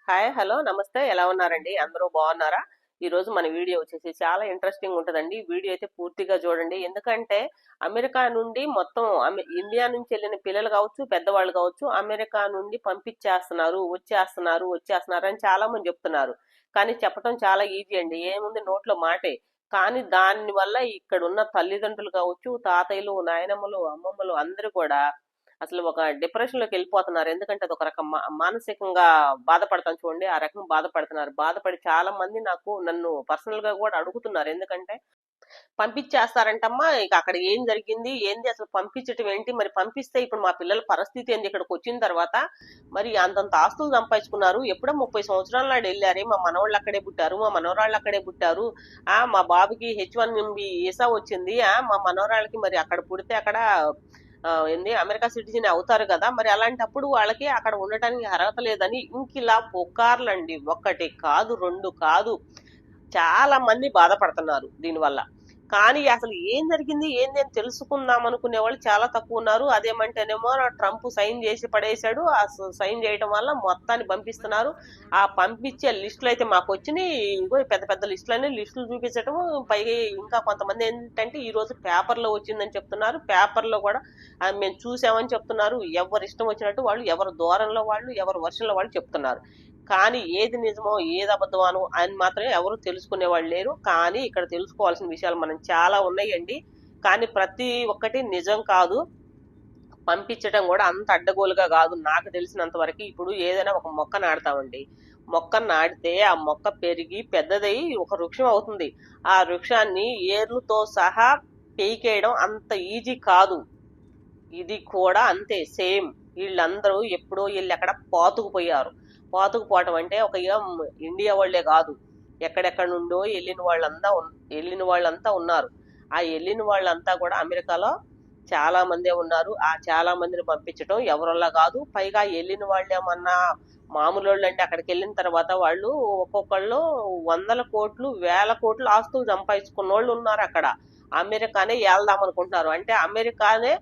Hi hello నమస్తే ఎలా ఉన్నారండి అందరూ బాగున్నారా? ఈ రోజు మన వీడియో వచ్చేసి చాలా ఇంట్రెస్టింగ్ ఉంటుందండి. ఈ వీడియో అయితే పూర్తిగా చూడండి. ఎందుకంటే అమెరికా నుండి మొత్తం ఇండియా నుంచి వెళ్ళిన పిల్లలు కావచ్చు, పెద్దవాళ్ళు కావచ్చు, అమెరికా నుండి పంపించేస్తున్నారు, వచ్చేస్తున్నారు అని చాలా మంది చెప్తున్నారు. కానీ చెప్పడం చాలా ఈజీ అండి. ఏముంది నోట్లో మాటే. కానీ దాని వల్ల ఇక్కడ ఉన్న తల్లిదండ్రులు కావచ్చు, తాతయ్యలు, నాయనమ్మలు, అమ్మమ్మలు అందరూ కూడా అసలు ఒక డిప్రెషన్ లోకి వెళ్ళిపోతున్నారు. ఎందుకంటే అది ఒక రకం మానసికంగా బాధపడతాను చూడండి. ఆ రకం బాధపడుతున్నారు. బాధపడి చాలా మంది నన్ను పర్సనల్ గా కూడా అడుగుతున్నారు. ఎందుకంటే పంపించేస్తారంటమ్మా, ఇక అక్కడ ఏం జరిగింది ఏంది, అసలు పంపించటం ఏంటి, మరి పంపిస్తే ఇప్పుడు మా పిల్లల పరిస్థితి ఏంది, ఇక్కడికి వచ్చిన తర్వాత మరి అంతంత ఆస్తులు సంపాదించుకున్నారు, ఎప్పుడో 30 సంవత్సరాల నాడు వెళ్ళారే, మా మనవాళ్ళు అక్కడే పుట్టారు, మా మనవరాళ్ళు అక్కడే పుట్టారు, మా బాబుకి H1B వీసా వచ్చింది, మా మనవరాళ్ళకి మరి అక్కడ పుడితే అక్కడ ఏంది అమెరికా సిటిజన్ అవుతారు కదా, మరి అలాంటప్పుడు వాళ్ళకి అక్కడ ఉండటానికి అర్హత లేదని ఇంకిలా పుకార్లండి. ఒకటి కాదు, రెండు కాదు, చాలా మంది బాధపడుతున్నారు దీనివల్ల. కానీ అసలు ఏం జరిగింది ఏంది అని తెలుసుకుందాం అనుకునే వాళ్ళు చాలా తక్కువ ఉన్నారు. అదేమంటేనేమో ట్రంప్ సైన్ చేసి పడేశాడు, ఆ సైన్ చేయడం వల్ల మొత్తాన్ని పంపిస్తున్నారు. ఆ పంపించే లిస్టులు అయితే మాకు వచ్చినాయి. ఇగో పెద్ద పెద్ద లిస్టులు చూపించడం, పైగా ఇంకా కొంతమంది ఏంటంటే ఈ రోజు పేపర్లో వచ్చిందని చెప్తున్నారు. పేపర్లో కూడా మేము చూసామని చెప్తున్నారు. ఎవరి ఇష్టం వచ్చినట్టు వాళ్ళు, ఎవరి దూరంలో వాళ్ళు, ఎవరి వర్షంలో వాళ్ళు చెప్తున్నారు. కానీ ఏది నిజమో ఏది అబద్ధమానో అని మాత్రం ఎవరు తెలుసుకునే వాళ్ళు లేరు. కానీ ఇక్కడ తెలుసుకోవాల్సిన విషయాలు మనం చాలా ఉన్నాయండి. కానీ ప్రతి ఒక్కటి నిజం కాదు. పంపించడం కూడా అంత అడ్డగోలుగా కాదు. నాకు తెలిసినంత వరకు ఇప్పుడు ఏదైనా ఒక మొక్క నాడతామండి. మొక్క నాటితే ఆ మొక్క పెరిగి పెద్దదై ఒక వృక్షం అవుతుంది. ఆ వృక్షాన్ని ఏర్లతో సహా పీకేయడం అంత ఈజీ కాదు. ఇది కూడా అంతే సేమ్. వీళ్ళందరూ ఎప్పుడో వీళ్ళు ఎక్కడ పాతుకుపోయారు. పాతుకుపోవటం అంటే ఒక ఇండియా వాళ్లే కాదు, ఎక్కడెక్కడ నుండో వెళ్ళిన వాళ్ళంతా ఉన్నారు. ఆ వెళ్ళిన వాళ్ళంతా కూడా అమెరికాలో చాలా మందే ఉన్నారు. ఆ చాలా మందిని పంపించడం ఎవరల్లా కాదు. పైగా వెళ్ళిన వాళ్ళు ఏమన్నా మామూలు వాళ్ళు అంటే అక్కడికి వెళ్ళిన తర్వాత వాళ్ళు ఒక్కొక్కళ్ళు 100 కోట్లు 1000 కోట్లు ఆస్తులు సంపాదించుకున్న వాళ్ళు ఉన్నారు అక్కడ. అమెరికానే ఏళ్దాం అనుకుంటున్నారు. అంటే అమెరికానే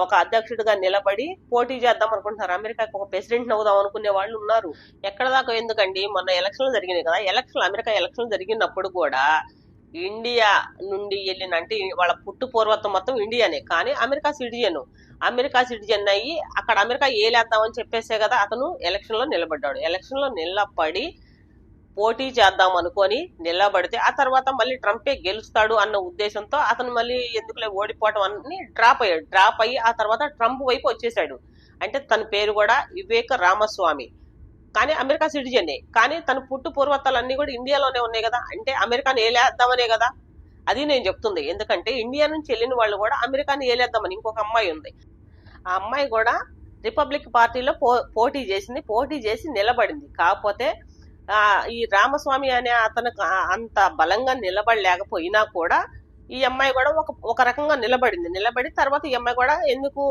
ఒక అధ్యక్షుడిగా నిలబడి పోటీ చేద్దాం అనుకుంటున్నారు. అమెరికాకి ఒక ప్రెసిడెంట్ అవుదాం అనుకునే వాళ్ళు ఉన్నారు. ఎక్కడ దాకా ఎందుకండి, మొన్న ఎలక్షన్లు జరిగినాయి కదా, అమెరికా ఎలక్షన్లు జరిగినప్పుడు కూడా ఇండియా నుండి వెళ్ళిన, అంటే వాళ్ళ పుట్టు పూర్వత్వం మొత్తం ఇండియానే, కానీ అమెరికా సిటిజన్ అయ్యి అక్కడ అమెరికా ఏలేద్దామని చెప్పేసే కదా అతను ఎలక్షన్ లో నిలబడ్డాడు. ఎలక్షన్ లో నిలబడి పోటీ చేద్దాం అనుకొని నిలబడితే ఆ తర్వాత మళ్ళీ ట్రంపే గెలుస్తాడు అన్న ఉద్దేశంతో అతను మళ్ళీ ఎందుకులే ఓడిపోవటం అని డ్రాప్ అయ్యి ఆ తర్వాత ట్రంప్ వైపు వచ్చేసాడు. అంటే తన పేరు కూడా వివేక రామస్వామి, కానీ అమెరికా సిటిజనే, కానీ తన పుట్టు పూర్వత్వాలన్నీ కూడా ఇండియాలోనే ఉన్నాయి కదా, అంటే అమెరికాని ఏలేద్దామనే కదా. అది నేను చెప్తుంది. ఎందుకంటే ఇండియా నుంచి వెళ్ళిన వాళ్ళు కూడా అమెరికాని ఏలేద్దామని. ఇంకొక అమ్మాయి ఉంది, ఆ అమ్మాయి కూడా రిపబ్లిక్ పార్టీలో పోటీ చేసింది, పోటీ చేసి నిలబడింది. కాకపోతే ఈ రామస్వామి అనే అతను అంత బలంగా నిలబడలేకపోయినా కూడా ఈ అమ్మాయి కూడా ఒక రకంగా నిలబడి తర్వాత ఈ అమ్మాయి కూడా ఎందుకు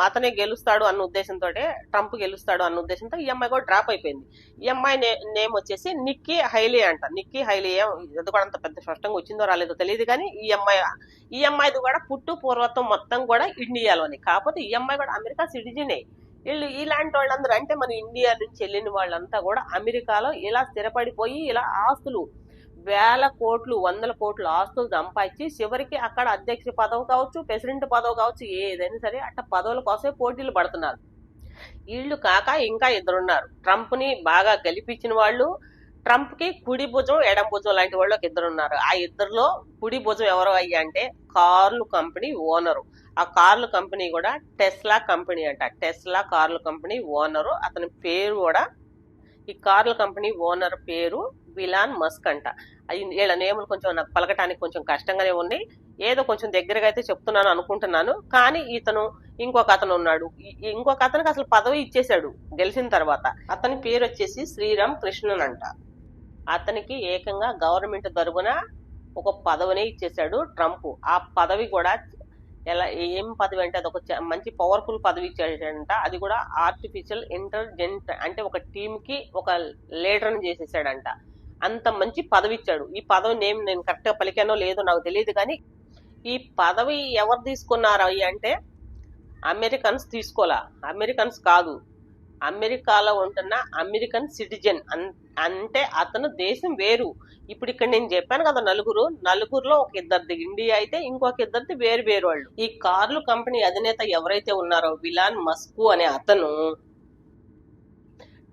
అతనే గెలుస్తాడు అన్న ఉద్దేశంతో, ట్రంప్ గెలుస్తాడు అన్న ఉద్దేశంతో ఈ అమ్మాయి కూడా డ్రాప్ అయిపోయింది. ఈ అమ్మాయి నేమ్ వచ్చేసి నిక్కీ హైలీ అంట. నిక్కీ హైలీ ఇది కూడా అంత పెద్ద స్పష్టంగా వచ్చిందో రాలేదో తెలియదు, కానీ ఈ అమ్మాయిది కూడా పుట్టు పూర్వత్వం మొత్తం కూడా ఇండియాలోనే. కాకపోతే ఈ అమ్మాయి కూడా అమెరికా సిటిజనే. వీళ్ళు ఇలాంటి వాళ్ళందరూ, అంటే మన ఇండియా నుంచి వెళ్ళిన వాళ్ళంతా కూడా అమెరికాలో ఇలా స్థిరపడిపోయి ఇలా ఆస్తులు 1000 కోట్లు 100 కోట్లు ఆస్తులు సంపాదించి చివరికి అక్కడ అధ్యక్ష పదవి కావచ్చు, ప్రెసిడెంట్ పదవి కావచ్చు, ఏదైనా సరే అట్ట పదవుల కోసమే పోటీలు పడుతున్నారు. వీళ్ళు కాక ఇంకా ఇద్దరున్నారు. ట్రంప్ ని బాగా గెలిపించిన వాళ్ళు, ట్రంప్ కి కుడి భుజం ఎడం భుజం లాంటి వాళ్ళు ఒక ఇద్దరున్నారు. ఆ ఇద్దరులో కుడి భుజం ఎవరు అయ్యా అంటే కార్లు కంపెనీ ఓనరు. ఆ కార్ల కంపెనీ కూడా టెస్లా కంపెనీ అంట. టెస్లా కార్ల కంపెనీ ఓనరు. అతని పేరు కూడా, ఈ కార్ల కంపెనీ ఓనర్ పేరు విలాన్ మస్క్ అంట. వీళ్ళ నేములు కొంచెం నాకు పలకటానికి కొంచెం కష్టంగానే ఉన్నాయి. ఏదో కొంచెం దగ్గరగా అయితే చెప్తున్నాను అనుకుంటున్నాను. కానీ ఇంకొక అతను ఉన్నాడు. ఇంకొక అతనికి అసలు పదవి ఇచ్చేశాడు గెలిచిన తర్వాత. అతని పేరు వచ్చేసి శ్రీరామ్ కృష్ణన్ అంట. అతనికి ఏకంగా గవర్నమెంట్ తరపున ఒక పదవినే ఇచ్చేశాడు ట్రంప్. ఆ పదవి కూడా ఏం పదవి అంటే అది ఒక మంచి పవర్ఫుల్ పదవి ఇచ్చాడంట. అది కూడా ఆర్టిఫిషియల్ ఇంటెలిజెంట్, అంటే ఒక టీమ్ కి ఒక లీడర్ ని చేసేసాడంట. అంత మంచి పదవి ఇచ్చాడు. ఈ పదవి నేమ్ నేను కరెక్ట్ గా పలికానో లేదో నాకు తెలియదు, కానీ ఈ పదవి ఎవరు తీసుకున్నారు అంటే అమెరికన్స్ తీసుకోలే. అమెరికన్స్ కాదు, అమెరికాలో ఉంటున్న అమెరికన్ సిటిజన్ అంటే అతను దేశం వేరు. ఇప్పుడు ఇక్కడ నేను చెప్పాను కదా నలుగురులో ఒక ఇద్దరిది ఇండియా అయితే ఇంకొక ఇద్దరిది వేరు వేరు వాళ్ళు. ఈ కార్లు కంపెనీ అధినేత ఎవరైతే ఉన్నారో ఇలాన్ మస్క్ అనే అతను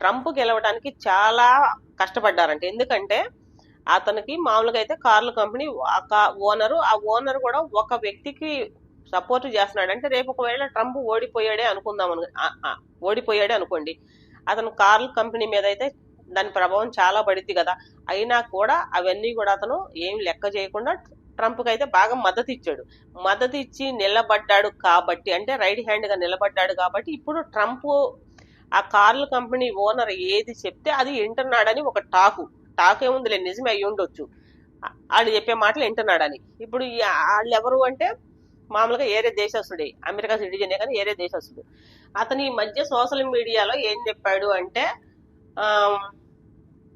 ట్రంప్ గెలవడానికి చాలా కష్టపడ్డారంట. ఎందుకంటే అతనికి మామూలుగా అయితే కార్ల కంపెనీ ఆ ఓనర్ కూడా ఒక వ్యక్తికి సపోర్ట్ చేస్తున్నాడు. అంటే రేపు ఒకవేళ ట్రంప్ ఓడిపోయాడే అనుకోండి, అతను కార్ల కంపెనీ మీద అయితే దాని ప్రభావం చాలా పడింది కదా. అయినా కూడా అవన్నీ కూడా అతను ఏం లెక్క చేయకుండా ట్రంప్ కి అయితే బాగా మద్దతు ఇచ్చి నిలబడ్డాడు కాబట్టి, అంటే రైట్ హ్యాండ్ గా నిలబడ్డాడు కాబట్టి ఇప్పుడు ట్రంప్ ఆ కార్ల కంపెనీ ఓనర్ ఏది చెప్తే అది వింటున్నాడని ఒక టాక్ ఏముందిలే, నిజమే అయి ఉండొచ్చు, వాళ్ళు చెప్పే మాటలు వింటున్నాడని. ఇప్పుడు వాళ్ళు ఎవరు అంటే మామూలుగా ఏరే దేశస్తుడే, అమెరికా సిటిజనే కానీ ఏరే దేశస్తుడు. అతని ఈ మధ్య సోషల్ మీడియాలో ఏం చెప్పాడు అంటే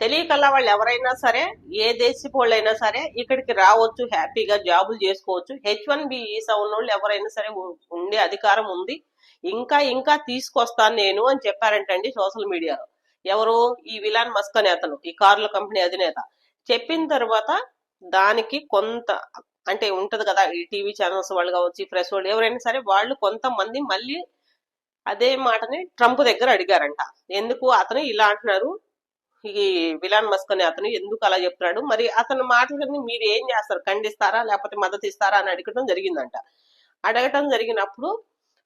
తెలియకల్లా వాళ్ళు ఎవరైనా సరే, ఏ దేశపు వాళ్ళైనా సరే ఇక్కడికి రావచ్చు, హ్యాపీగా జాబులు చేసుకోవచ్చు. H1B వీసా ఉన్నోళ్ళు ఎవరైనా సరే ఉండే అధికారం ఉంది, ఇంకా తీసుకొస్తాను నేను అని చెప్పారంటండి సోషల్ మీడియాలో. ఎవరు? ఈ ఇలాన్ మస్క్ అనే అతను, ఈ కార్ల కంపెనీ అధినేత. చెప్పిన తర్వాత దానికి కొంత అంటే ఉంటది కదా, ఈ టీవీ ఛానల్స్ వాళ్ళు కావచ్చు, ప్రెస్ వాళ్ళు ఎవరైనా సరే, వాళ్ళు కొంతమంది మళ్ళీ అదే మాటని ట్రంప్ దగ్గర అడిగారంట. ఎందుకు అతను ఇలా అంటున్నారు, ఈ ఇలాన్ మస్క్ అనే అతను ఎందుకు అలా చెప్తున్నాడు, మరి అతని మాటలని మీరు ఏం చేస్తారు, ఖండిస్తారా లేకపోతే మద్దతు ఇస్తారా అని అడగటం జరిగిందంట. అడగటం జరిగినప్పుడు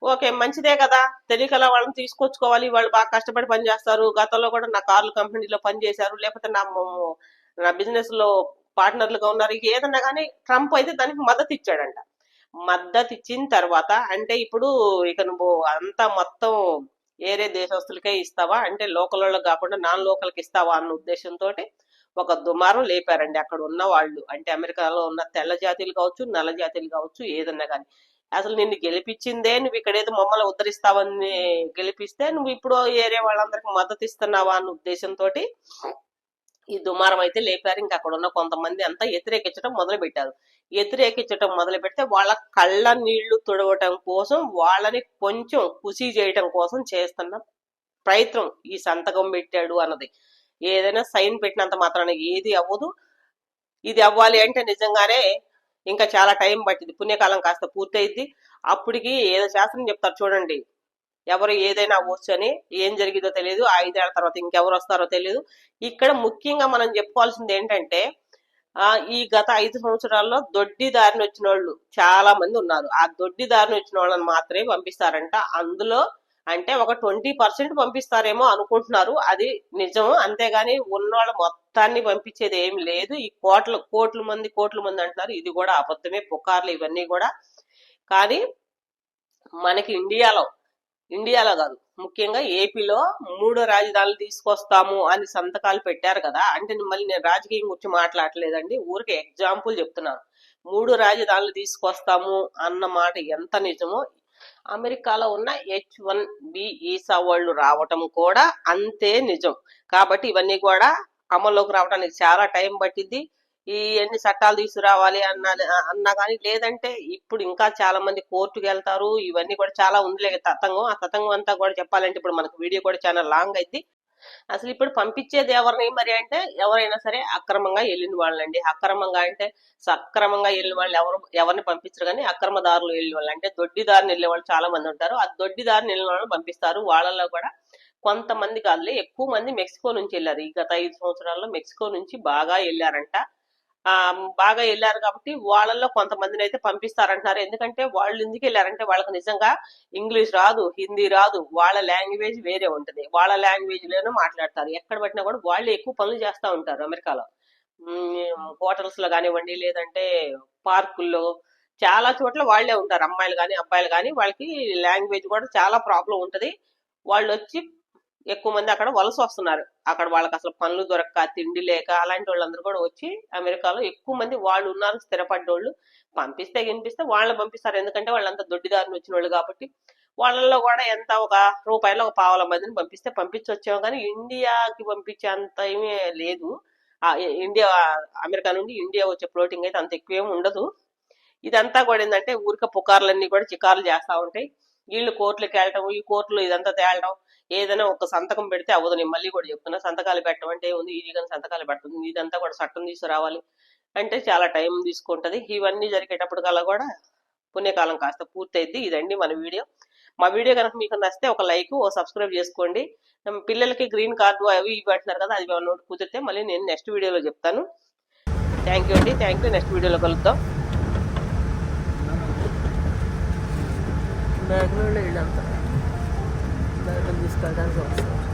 ఓకే మంచిదే కదా, తెలియకలా వాళ్ళని తీసుకొచ్చుకోవాలి, వాళ్ళు బాగా కష్టపడి పనిచేస్తారు, గతంలో కూడా నా కార్ల కంపెనీలో పనిచేశారు, లేకపోతే నా బిజినెస్ లో పార్ట్నర్లుగా ఉన్నారు, ఏదన్నా కానీ ట్రంప్ అయితే దానికి మద్దతు ఇచ్చాడంట. మద్దతు ఇచ్చిన తర్వాత అంటే ఇప్పుడు ఇక నువ్వు అంతా మొత్తం ఏరే దేశస్తులకే ఇస్తావా, అంటే లోకల్ వాళ్ళకి కాకుండా నాన్ లోకల్కి ఇస్తావా అన్న ఉద్దేశంతో ఒక దుమారం లేపారండి అక్కడ ఉన్న వాళ్ళు. అంటే అమెరికాలో ఉన్న తెల్ల జాతీయులు కావచ్చు, నల్ల జాతీయులు కావచ్చు, ఏదన్నా కానీ. అసలు నిన్ను గెలిపించిందే నువ్వు ఇక్కడేదో మమ్మల్ని ఉద్ధరిస్తావని గెలిపిస్తే నువ్వు ఇప్పుడు ఏరే వాళ్ళందరికి మద్దతు ఇస్తున్నావా అన్న ఉద్దేశంతో ఈ దుమారం అయితే లేపారు. ఇంకా అక్కడ ఉన్న కొంతమంది అంతా వ్యతిరేకించడం మొదలు పెడితే వాళ్ళ కళ్ళ నీళ్లు తుడవటం కోసం, వాళ్ళని కొంచెం ఖుషి చేయటం కోసం చేస్తున్న ప్రయత్నం ఈ సంతకం పెట్టాడు అన్నది. ఏదైనా సైన్ పెట్టినంత మాత్రాన ఏది అవ్వదు. ఇది అవ్వాలి అంటే నిజంగానే ఇంకా చాలా టైం పట్టింది, పుణ్యకాలం కాస్త పూర్తయింది. అప్పటికి ఏదో శాస్త్రం చెప్తారు చూడండి, ఎవరు ఏదైనా అవ్వచ్చు అని. ఏం జరిగిందో తెలియదు, 5 ఏళ్ల తర్వాత ఇంకెవరు వస్తారో తెలియదు. ఇక్కడ ముఖ్యంగా మనం చెప్పుకోవాల్సింది ఏంటంటే ఈ గత 5 సంవత్సరాల్లో దొడ్డి దారిని వచ్చిన వాళ్ళు చాలా మంది ఉన్నారు. ఆ దొడ్డి దారిని వచ్చిన వాళ్ళని మాత్రమే పంపిస్తారంట. అందులో అంటే ఒక 20% పంపిస్తారేమో అనుకుంటున్నారు, అది నిజం. అంతేగాని ఉన్నవాళ్ళ మొత్తాన్ని పంపించేది ఏమి లేదు. ఈ కోట్ల మంది అంటున్నారు, ఇది కూడా అబద్ధమే, పుకార్లు ఇవన్నీ కూడా. కానీ మనకి ఇండియాలో కాదు, ముఖ్యంగా ఏపీలో 3 రాజధానులు తీసుకొస్తాము అని సంతకాలు పెట్టారు కదా. అంటే మళ్ళీ నేను రాజకీయం గురించి మాట్లాడలేదండి, ఊరికే ఎగ్జాంపుల్ చెప్తున్నాను. 3 రాజధానులు తీసుకొస్తాము అన్న మాట ఎంత నిజమో, అమెరికాలో ఉన్న H1B వీసా వాళ్ళు రావటం కూడా అంతే నిజం. కాబట్టి ఇవన్నీ కూడా అమల్లోకి రావడానికి చాలా టైం పట్టింది. ఈ ఎన్ని చట్టాలు తీసుకురావాలి అన్నా కానీ, లేదంటే ఇప్పుడు ఇంకా చాలా మంది కోర్టుకు వెళ్తారు. ఇవన్నీ కూడా చాలా ఉందిలే తతంగం. ఆ తతంగం అంతా కూడా చెప్పాలంటే ఇప్పుడు మనకు వీడియో కూడా చాలా లాంగ్ అయింది. అసలు ఇప్పుడు పంపించేది ఎవరిని మరి అంటే, ఎవరైనా సరే అక్రమంగా వెళ్ళిన వాళ్ళండి. అక్రమంగా అంటే సక్రమంగా వెళ్ళిన వాళ్ళు ఎవరిని పంపించరు, కానీ అక్రమదారులు వెళ్ళిన వాళ్ళు, అంటే దొడ్డిదారిని వెళ్ళే వాళ్ళు చాలా మంది ఉంటారు. ఆ దొడ్డిదారిని వెళ్ళిన వాళ్ళని పంపిస్తారు. వాళ్ళలో కూడా కొంతమంది కాదులే, ఎక్కువ మంది మెక్సికో నుంచి వెళ్ళారు. ఈ గత 5 సంవత్సరాల్లో మెక్సికో నుంచి బాగా వెళ్ళారంట. బాగా వెళ్ళారు కాబట్టి వాళ్ళల్లో కొంతమందిని అయితే పంపిస్తారంటున్నారు. ఎందుకంటే వాళ్ళు ఎందుకు వెళ్ళారంటే, వాళ్ళకి నిజంగా ఇంగ్లీష్ రాదు, హిందీ రాదు, వాళ్ళ లాంగ్వేజ్ వేరే ఉంటది, వాళ్ళ లాంగ్వేజ్ లోనే మాట్లాడతారు. ఎక్కడ పట్టినా కూడా వాళ్ళు ఎక్కువ పనులు చేస్తూ ఉంటారు అమెరికాలో. హోటల్స్ లో కానివ్వండి, లేదంటే పార్కుల్లో, చాలా చోట్ల వాళ్లే ఉంటారు, అమ్మాయిలు కానీ అబ్బాయిలు కానీ. వాళ్ళకి లాంగ్వేజ్ కూడా చాలా ప్రాబ్లం ఉంటది. వాళ్ళు వచ్చి ఎక్కువ మంది అక్కడ వలస వస్తున్నారు. అక్కడ వాళ్ళకి అసలు పనులు దొరక్క, తిండి లేక, అలాంటి వాళ్ళందరూ కూడా వచ్చి అమెరికాలో ఎక్కువ మంది వాళ్ళు ఉన్నారు, స్థిరపడ్డోళ్ళు. వినిపిస్తే వాళ్ళని పంపిస్తారు. ఎందుకంటే వాళ్ళంతా దొడ్డిదారిని వచ్చిన వాళ్ళు కాబట్టి. వాళ్ళల్లో కూడా ఎంత ఒక రూపాయలు ఒక పావల మందిని పంపించొచ్చాము, కానీ ఇండియాకి పంపించే అంత ఏమీ లేదు. అమెరికా నుండి ఇండియా వచ్చే ఫ్లోటింగ్ అయితే అంత ఎక్కువేం ఉండదు. ఇదంతా కూడా ఏంటంటే ఊరికే పుకార్లన్నీ కూడా చికార్లు చేస్తా ఉంటాయి. వీళ్ళు కోర్టులకు వెళ్ళటం, ఈ కోర్టులో ఇదంతా తేలడం, ఏదైనా ఒక సంతకం పెడితే అవ్వదు. నేను మళ్ళీ కూడా చెప్తున్నా, సంతకాలు పెట్టడం అంటే ఏముంది, ఇది కానీ సంతకాలు పెడుతుంది, ఇదంతా కూడా చట్టం తీసుకురావాలి అంటే చాలా టైం తీసుకుంటది. ఇవన్నీ జరిగేటప్పటికల్లా కూడా పుణ్యకాలం కాస్త పూర్తయిద్ది. ఇదండి మన వీడియో. మా వీడియో కనుక మీకు నచ్చితే ఒక లైక్, ఓ సబ్స్క్రైబ్ చేసుకోండి. పిల్లలకి గ్రీన్ కార్డు అవి ఇవి అంటున్నారు కదా, అది నోట్ కుదిరితే మళ్ళీ నేను నెక్స్ట్ వీడియోలో చెప్తాను. థ్యాంక్ యూ అండి, థ్యాంక్ యూ. నెక్స్ట్ వీడియోలో కలుద్దాం. బ్యాగ్లో వీళ్ళంతా బ్యాగులు తీసుకెళ్ళడానికి వస్తారు.